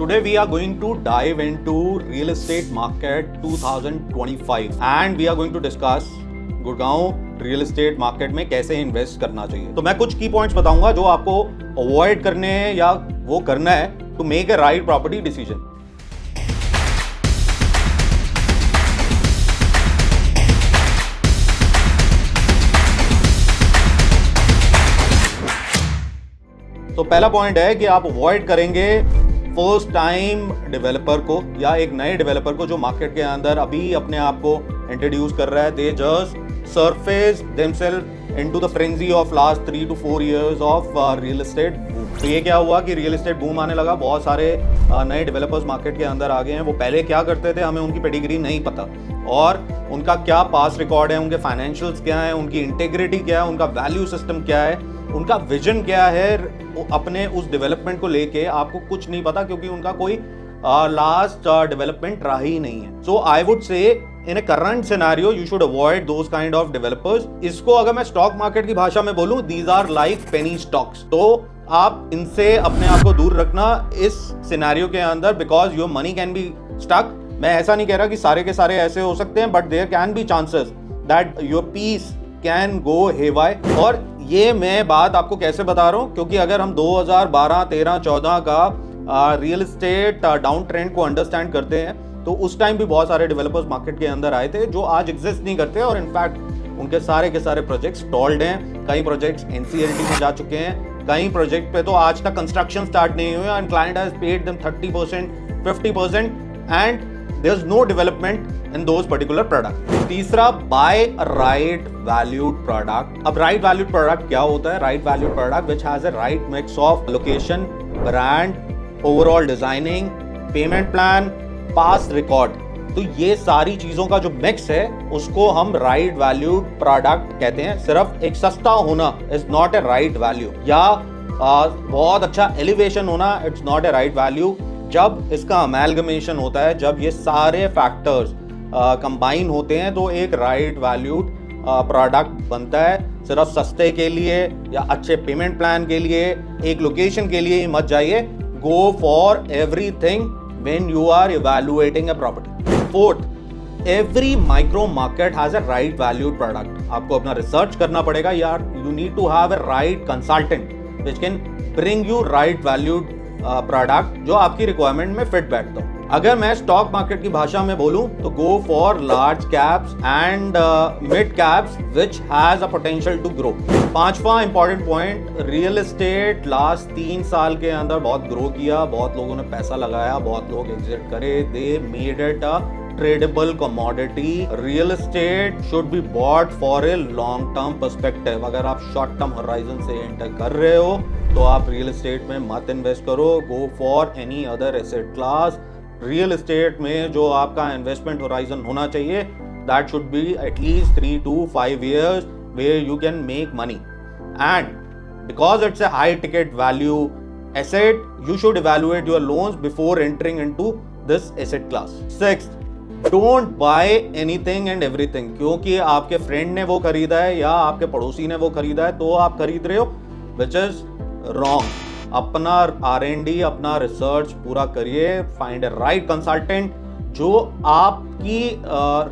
Today we are going to dive into real estate market 2025 and we are going to discuss Gurgaon real estate market में कैसे invest करना चाहिए। तो मैं कुछ की पॉइंट्स बताऊंगा जो आपको अवॉइड करने हैं या वो करना है to make a right property decision. तो पहला पॉइंट है कि आप अवॉइड करेंगे फर्स्ट टाइम डेवलपर को या एक नए डेवलपर को जो मार्केट के अंदर अभी अपने आप को इंट्रोड्यूस कर रहा है। They just surface themselves into the frenzy of last 3 to 4 years of real estate boom. तो ये क्या हुआ कि रियल एस्टेट बूम आने लगा, बहुत सारे नए डेवलपर्स मार्केट के अंदर आ गए हैं। वो पहले क्या करते थे हमें उनकी पेडिग्री नहीं पता और उनका क्या पास रिकॉर्ड है, उनके फाइनेंशियल्स क्या है, उनकी इंटेग्रिटी क्या है, उनका वैल्यू सिस्टम क्या है, उनका विजन क्या है अपने उस डेवलपमेंट को लेके आपको कुछ नहीं पता क्योंकि उनका कोई लास्ट डेवलपमेंट रहा ही नहीं है। सो I would say in a current scenario you should avoid those kind of developers. इसको अगर मैं स्टॉक मार्केट की भाषा में बोलूं, these are like penny stocks. तो आप इनसे अपने आप को दूर रखना इस सिनेरियो के अंदर, because your money can be stuck. मैं ऐसा नहीं कह रहा कि सारे के सारे ऐसे हो सकते हैं, but there can be chances that your piece can go haywire. और ये मैं बात आपको कैसे बता रहा हूँ, क्योंकि अगर हम 2012, 13, 14 का रियल एस्टेट डाउन ट्रेंड को अंडरस्टैंड करते हैं तो उस टाइम भी बहुत सारे डेवलपर्स मार्केट के अंदर आए थे जो आज एग्जिस्ट नहीं करते और इनफैक्ट उनके सारे के सारे प्रोजेक्ट्स स्टॉल्ड हैं। कई प्रोजेक्ट्स एनसीएलटी में जा चुके हैं, कई प्रोजेक्ट पे तो आज तक कंस्ट्रक्शन स्टार्ट नहीं हुए and client has paid them 30%, 50% and there is no development in those particular product. तीसरा, buy a right valued product. अब राइट वैल्यूड प्रोडक्ट क्या होता है? Right valued product which has a right mix of location, brand, overall designing, payment plan, past record. तो ये सारी चीजों का जो मिक्स है उसको हम राइट वैल्यूड प्रोडक्ट कहते हैं। सिर्फ एक सस्ता होना is not a right value, या बहुत अच्छा एलिवेशन होना it's not a right value. जब इसका अमेलगमेशन होता है, जब ये सारे फैक्टर्स कंबाइन होते हैं तो एक राइट वैल्यूड प्रोडक्ट बनता है। सिर्फ सस्ते के लिए या अच्छे पेमेंट प्लान के लिए, एक लोकेशन के लिए ही मत जाइए। Go for everything when you are evaluating a property. Fourth, every micro market has a right valued product. आपको अपना रिसर्च करना पड़ेगा यार। You need to have a right consultant which can bring you right valued product जो आपकी requirement में fit बैठता हो। अगर मैं स्टॉक मार्केट की भाषा में बोलूं तो go for large caps and mid caps which has a potential to grow. पांचवा important point, real estate last 3 साल के अंदर बहुत ग्रो किया, बहुत लोगों ने पैसा लगाया, बहुत लोग एग्जिट करे, they made it a tradable commodity. Real estate should be bought for a long term perspective. अगर आप शॉर्ट टर्म होराइजन से एंटर कर रहे हो तो आप रियल एस्टेट में मत इन्वेस्ट करो। Go for any other asset class. Real estate में जो आपका इन्वेस्टमेंट होराइजन होना चाहिए that should be at least 3 to 5 years where you can make money, and because it's a high ticket value asset you should evaluate your loans before entering into this asset class. Sixth, don't buy anything and everything। क्योंकि आपके friend ने वो खरीदा है या आपके पड़ोसी ने वो खरीदा है तो आप खरीद रहे हो, which is wrong। अपना R&D, अपना रिसर्च पूरा करिए। फाइंड ए राइट कंसल्टेंट जो आपकी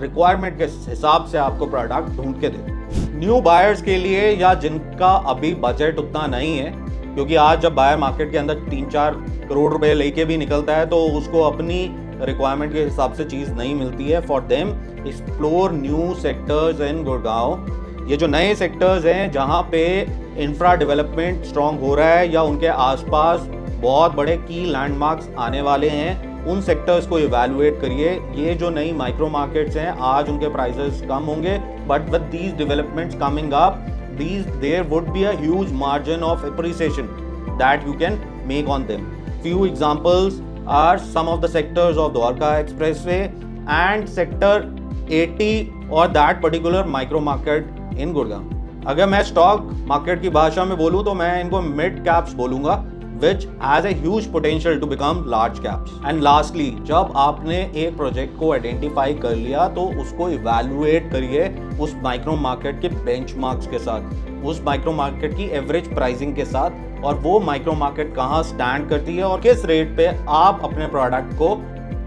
रिक्वायरमेंट के हिसाब से आपको प्रोडक्ट ढूंढ के दे। न्यू बायर्स के लिए या जिनका अभी बजट उतना नहीं है, क्योंकि आज जब बायर मार्केट के अंदर 3-4 करोड़ रुपए लेके भी निकलता है तो उसको अपनी रिक्वायरमेंट के हिसाब से चीज़ नहीं मिलती है। For them explore new sectors in Gurgaon. ये जो नए सेक्टर्स हैं जहाँ पे इंफ्रा डेवलपमेंट स्ट्रॉन्ग हो रहा है या उनके आसपास बहुत बड़े की लैंडमार्क्स आने वाले हैं, उन सेक्टर्स को इवैल्यूएट करिए। ये जो नई माइक्रो मार्केट्स हैं आज उनके प्राइसेस कम होंगे, but with these developments coming up there would be a huge margin of appreciation that you can make on them. Few examples are some of the sectors of Dwarka expressway and sector 80 और that particular micro market in Gurgaon. अगर मैं stock market की भाषा में बोलूं तो मैं इनको मिड कैप्स बोलूंगा, which has a huge potential to become large caps. And lastly, जब आपने एक प्रोजेक्ट को आइडेंटिफाई कर लिया तो उसको इवैल्यूएट करिए, उस माइक्रो मार्केट के बेंचमार्क्स के साथ, उस माइक्रो मार्केट की एवरेज प्राइसिंग के साथ, और वो माइक्रो मार्केट कहाँ स्टैंड करती है और किस रेट पे आप अपने प्रोडक्ट को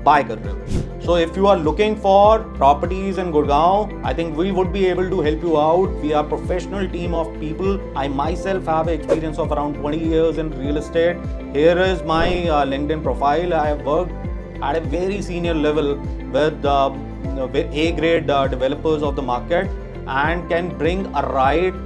बाय कर रहे हो. So if you are looking for properties in Gurgaon, I think we would be able to help you out. We are professional team of people. I myself have experience of around 20 years in real estate. Here is my LinkedIn profile. I have worked at a very senior level with A-grade developers of the market and can bring a right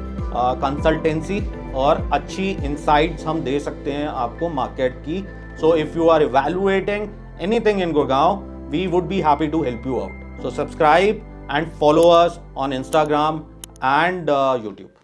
consultancy और अच्छी insights हम दे सकते हैं आपको market की. So if you are evaluating anything in Gurgaon, we would be happy to help you out. So subscribe and follow us on Instagram and YouTube.